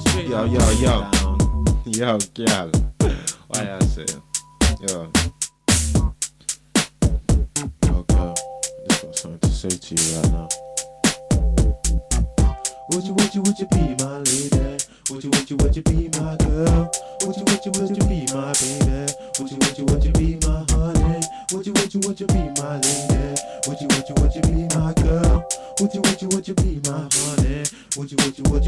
Straight Yo, up, yo, yo. down. Yo, gal. Why I say? Yo. Yo, girl. I just got something to say to you right now. Would you be my lady? Would you be my girl? Would you be my baby? Would you be my honey? Would you be my lady? Would you be my girl? Would you be my honey? Would you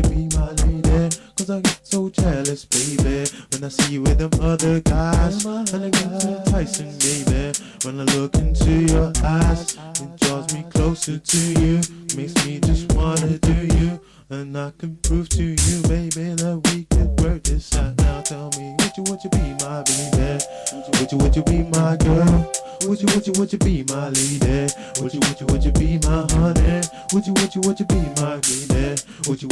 be my lady? Cause I get so jealous, baby, when I see you with them other guys. And it gets enticing, baby, when I look into your eyes. It draws me closer to you, makes me just wanna do you. And I can prove to you, baby, that we could work this out. Now tell me, would you be my baby? Would you be my girl? Would you be my lady? Would you be my honey? Would you be my baby? Would you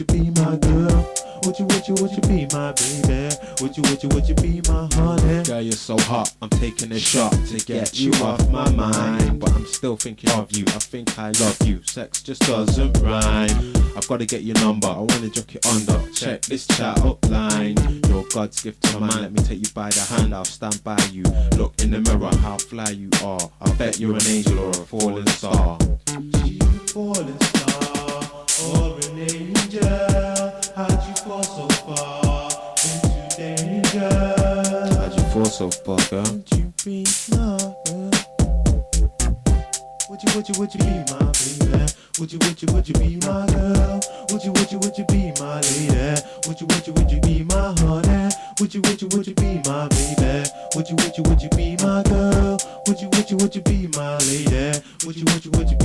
be my girl? Would you be my baby? Would you be my honey? Girl, you're so hot, I'm taking a shot to get you off my mind. But I'm still thinking of you, I think I love you. Sex just doesn't rhyme. I've gotta get your number, I wanna jock it under. Check this chat up line. You're God's gift to mine, let me take you by the hand. I'll stand by you, look in the mirror, how fly you are. I bet you're an angel or a fallen star. She a falling star or an angel. How'd you fall so far into danger? How'd you fall so far, girl? Would you be my girl? Would you be my baby? Would you be my girl? Would you be my lady? Would you be my honey? Would you be my baby? Would you be my girl? Would you be my lady? Would you be